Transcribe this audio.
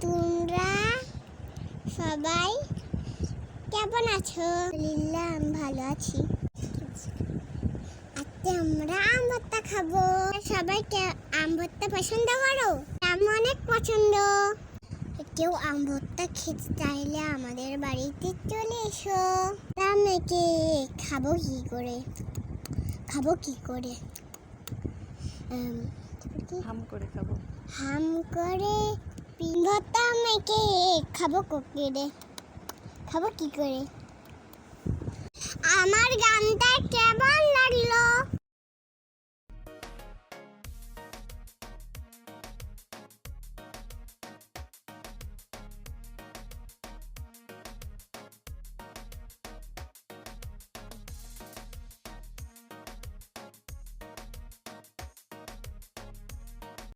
তোমরা সবাই কেমন আছো? আলহামদুলিল্লাহ, আমি ভালো আছি। আজকে আমরা আম ভর্তা খাবো। সবাই আম ভর্তা পছন্দ করো? আম অনেক পছন্দ। কেউ আম ভর্তা খেতে চাইলে আমাদের বাড়িতে চলে এসো। মেখে খাবো কি করে? হাম করে খাবো। হাম করে ভর্তা মেখে খাবো কি করে? আমার গানটা কেমন লাগলো?